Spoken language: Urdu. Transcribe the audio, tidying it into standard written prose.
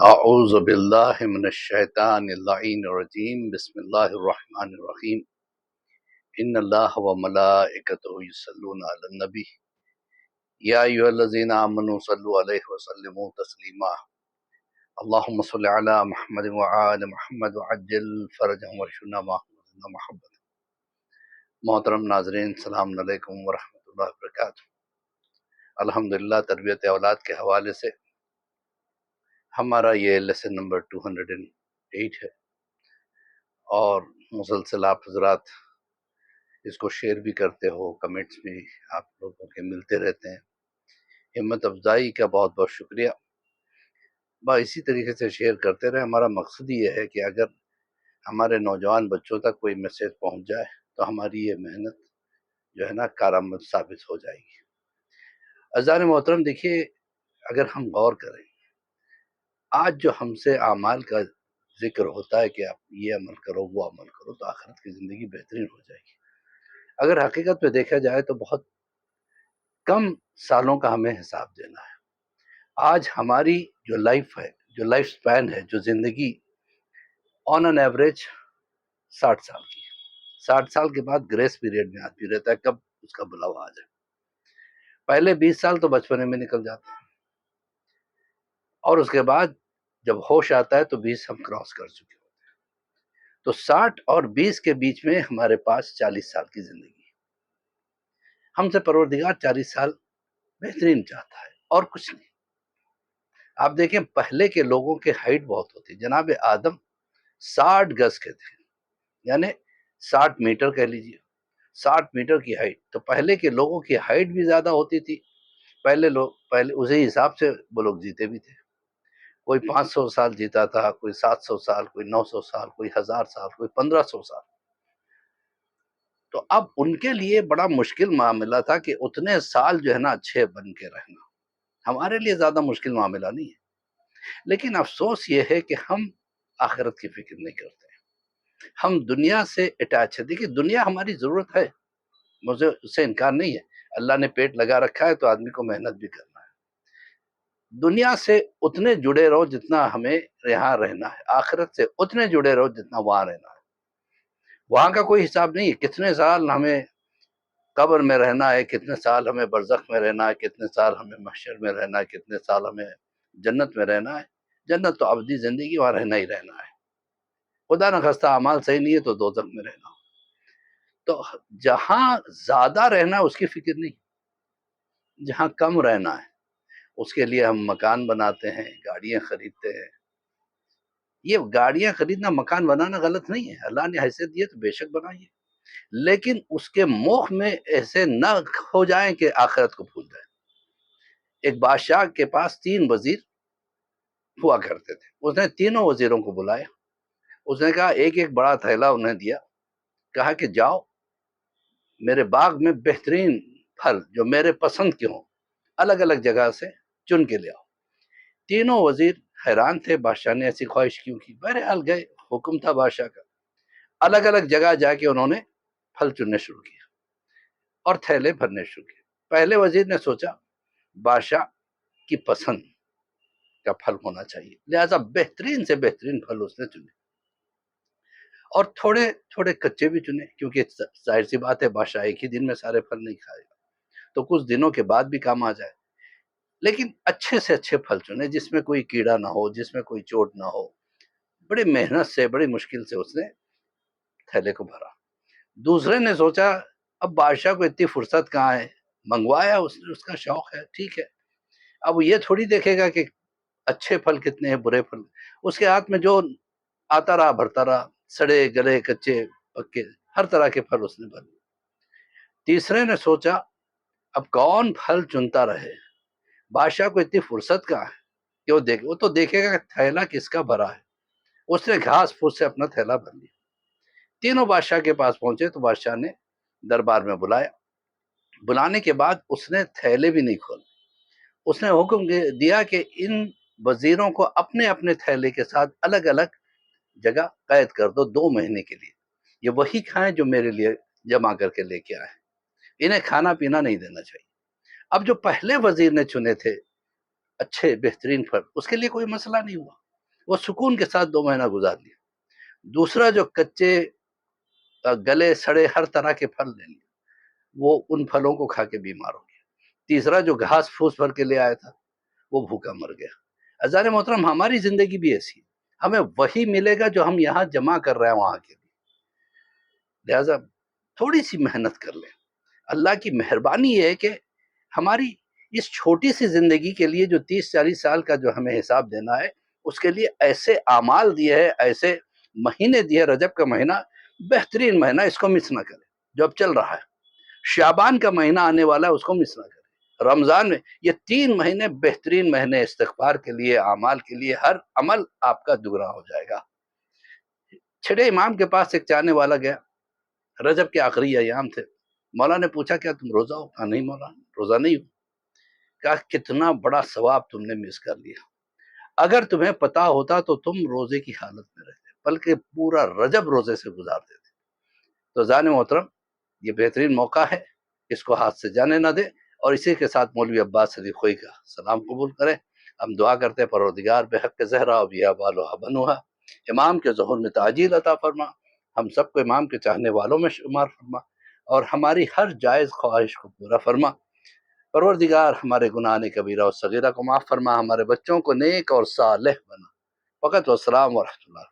اعوذ باللہ من الشیطان اللعین الرجیم بسم اللہ الرحمن الرحیم ان اللہ وملائکتہ یصلون علی النبی یا ایھا الذین آمنوا صلوا علیہ وسلموا تسلیما اللہم صل علی محمد وآل محمد وعجل فرجهم وارشدنا معهم محبت۔ محترم ناظرین، السلام علیکم ورحمۃ اللہ وبرکاتہ۔ الحمدللہ تربیت اولاد کے حوالے سے ہمارا یہ لیسن نمبر 208 ہے، اور مسلسل آپ حضرات اس کو شیئر بھی کرتے ہو، کمنٹس بھی آپ لوگوں کے ملتے رہتے ہیں۔ ہمت افزائی کا بہت بہت شکریہ۔ اسی طریقے سے شیئر کرتے رہے۔ ہمارا مقصد یہ ہے کہ اگر ہمارے نوجوان بچوں تک کوئی میسیج پہنچ جائے تو ہماری یہ محنت جو ہے نا کارآمد ثابت ہو جائے گی۔ عزیزان محترم، دیکھیے، اگر ہم غور کریں، آج جو ہم سے اعمال کا ذکر ہوتا ہے کہ آپ یہ عمل کرو وہ عمل کرو تو آخرت کی زندگی بہترین ہو جائے گی، اگر حقیقت پہ دیکھا جائے تو بہت کم سالوں کا ہمیں حساب دینا ہے۔ آج ہماری جو لائف ہے، جو لائف سپین ہے، جو زندگی آن این ایوریج 60 سال کی ہے۔ 60 سال کے بعد گریس پیریڈ میں آدمی رہتا ہے، کب اس کا بلاوا آ جائے۔ پہلے 20 سال تو بچپنے میں نکل جاتے ہیں، اور اس کے بعد جب ہوش آتا ہے تو 20 ہم کراس کر چکے ہوتے ہیں۔ تو 60 اور 20 کے بیچ میں ہمارے پاس 40 سال کی زندگی ہے۔ ہم سے پروردگار 40 سال بہترین چاہتا ہے اور کچھ نہیں۔ آپ دیکھیں، پہلے کے لوگوں کے ہائٹ بہت ہوتی، جناب آدم 60 گز کے تھے، یعنی 60 میٹر کہہ لیجئے، 60 میٹر کی ہائٹ۔ تو پہلے کے لوگوں کی ہائٹ بھی زیادہ ہوتی تھی۔ پہلے اسی حساب سے وہ لوگ جیتے بھی تھے۔ کوئی 500 سال جیتا تھا، کوئی 700 سال، کوئی 900 سال، کوئی 1000 سال، کوئی 1500 سال۔ تو اب ان کے لیے بڑا مشکل معاملہ تھا کہ اتنے سال جو ہے نا اچھے بن کے رہنا۔ ہمارے لیے زیادہ مشکل معاملہ نہیں ہے، لیکن افسوس یہ ہے کہ ہم آخرت کی فکر نہیں کرتے۔ ہم دنیا سے اٹیچ ہے۔ دیکھیے، دنیا ہماری ضرورت ہے، مجھے اس سے انکار نہیں ہے۔ اللہ نے پیٹ لگا رکھا ہے تو آدمی کو محنت بھی کرنا ہے۔ دنیا سے اتنے جڑے رہو جتنا ہمیں یہاں رہنا ہے، آخرت سے اتنے جڑے رہو جتنا وہاں رہنا ہے۔ وہاں کا کوئی حساب نہیں ہے، کتنے سال ہمیں قبر میں رہنا ہے، کتنے سال ہمیں برزخ میں رہنا ہے، کتنے سال ہمیں محشر میں رہنا ہے، کتنے سال ہمیں جنت میں رہنا ہے۔ جنت تو ابدی زندگی، وہاں رہنا ہی رہنا ہے۔ خدا نخواستہ اعمال صحیح نہیں ہے تو دوزخ میں رہنا ہو۔ تو جہاں زیادہ رہنا ہے اس کی فکر نہیں، جہاں کم رہنا ہے اس کے لیے ہم مکان بناتے ہیں، گاڑیاں خریدتے ہیں۔ یہ گاڑیاں خریدنا، مکان بنانا غلط نہیں ہے، اللہ نے حیثیت دی ہے تو بے شک بنائیے، لیکن اس کے موہ میں ایسے نہ ہو جائیں کہ آخرت کو بھول جائیں۔ ایک بادشاہ کے پاس 3 وزیر ہوا کرتے تھے۔ اس نے تینوں وزیروں کو بلایا، اس نے کہا، ایک ایک بڑا تھیلا انہیں دیا، کہا کہ جاؤ میرے باغ میں بہترین پھل جو میرے پسند کے ہوں الگ الگ جگہ سے چن کے لے آؤ۔ تینوں وزیر حیران تھے، بادشاہ نے ایسی خواہش کیوں کی؟ بہرحال گئے، حکم تھا بادشاہ کا۔ الگ الگ جگہ جا کے انہوں نے پھل چننے شروع کیا اور تھیلے بھرنے شروع کیے۔ پہلے وزیر نے سوچا بادشاہ کی پسند کا پھل ہونا چاہیے، لہذا بہترین سے بہترین پھل اس نے چنے، اور تھوڑے تھوڑے کچے بھی چنے، کیونکہ ظاہر سی بات ہے بادشاہ ایک ہی دن میں سارے پھل نہیں کھائے گا، تو کچھ دنوں کے بعد بھی کام آ جائے۔ لیکن اچھے سے اچھے پھل چنے، جس میں کوئی کیڑا نہ ہو، جس میں کوئی چوٹ نہ ہو۔ بڑی محنت سے، بڑی مشکل سے اس نے تھیلے کو بھرا۔ دوسرے نے سوچا اب بادشاہ کو اتنی فرصت کہاں ہے، منگوایا اس نے، اس کا شوق ہے، ٹھیک ہے، اب یہ تھوڑی دیکھے گا کہ اچھے پھل کتنے ہیں، برے پھل۔ اس کے ہاتھ میں جو آتا رہا بھرتا رہا، سڑے گلے، کچے پکے، ہر طرح کے پھل اس نے بھر لیے۔ تیسرے نے سوچا اب کون پھل چنتا رہے، بادشاہ کو اتنی فرصت کہاں ہے کہ وہ تو دیکھے گا کہ تھیلا کس کا بھرا ہے۔ اس نے گھاس پھوس سے اپنا تھیلا بھر لیا۔ تینوں بادشاہ کے پاس پہنچے تو بادشاہ نے دربار میں بلایا۔ بلانے کے بعد اس نے تھیلے بھی نہیں کھولے۔ اس نے حکم دیا کہ ان وزیروں کو اپنے اپنے تھیلے کے ساتھ الگ الگ جگہ قید کر دو 2 مہینے کے لیے، یہ وہی کھائیں جو میرے لیے جمع کر کے لے کے آئے، انہیں کھانا پینا نہیں دینا چاہیے۔ اب جو پہلے وزیر نے چنے تھے اچھے بہترین پھل، اس کے لیے کوئی مسئلہ نہیں ہوا، وہ سکون کے ساتھ 2 مہینہ گزار لیا۔ دوسرا جو کچے گلے سڑے ہر طرح کے پھل لے لیا، وہ ان پھلوں کو کھا کے بیمار ہو گیا۔ تیسرا جو گھاس پھوس بھر کے لے آیا تھا وہ بھوکا مر گیا۔ عزیزان محترم، ہماری زندگی بھی ایسی ہے، ہمیں وہی ملے گا جو ہم یہاں جمع کر رہے ہیں وہاں کے لیے، لہٰذا تھوڑی سی محنت کر لیں۔ اللہ کی مہربانی یہ ہے کہ ہماری اس چھوٹی سی زندگی کے لیے جو 30-40 سال کا جو ہمیں حساب دینا ہے، اس کے لیے ایسے اعمال دیے ہیں، ایسے مہینے دیے۔ رجب کا مہینہ بہترین مہینہ، اس کو مس نہ کریں جو اب چل رہا ہے۔ شعبان کا مہینہ آنے والا ہے، اس کو مس نہ کریں۔ رمضان میں یہ 3 مہینے بہترین مہینے استغفار کے لیے، اعمال کے لیے، ہر عمل آپ کا دگنا ہو جائے گا۔ چھٹے امام کے پاس ایک چاہنے والا گیا، رجب کے آخری ایام تھے۔ مولا نے پوچھا کیا تم روزہ ہو؟ کہا نہیں مولا، روزہ نہیں ہو۔ کہا کتنا بڑا ثواب تم نے مس کر لیا، اگر تمہیں پتا ہوتا تو تم روزے کی حالت میں رہتے، بلکہ پورا رجب روزے سے گزارتے تھے۔ تو زان محترم، یہ بہترین موقع ہے، اس کو ہاتھ سے جانے نہ دیں۔ اور اسی کے ساتھ مولوی عباس صدیق خوئی کا سلام قبول کریں۔ ہم دعا کرتے ہیں پروردگار بحق زہرا و بیا بالوہا بنوہا، امام کے ظہور میں تعجیل عطا فرما، ہم سب کو امام کے چاہنے والوں میں شمار فرما، اور ہماری ہر جائز خواہش کو پورا فرما۔ پروردگار ہمارے گناہ کبیرہ و صغیرہ کو معاف فرما، ہمارے بچوں کو نیک اور صالح بنا۔ وقت والسلام ورحمۃ اللہ۔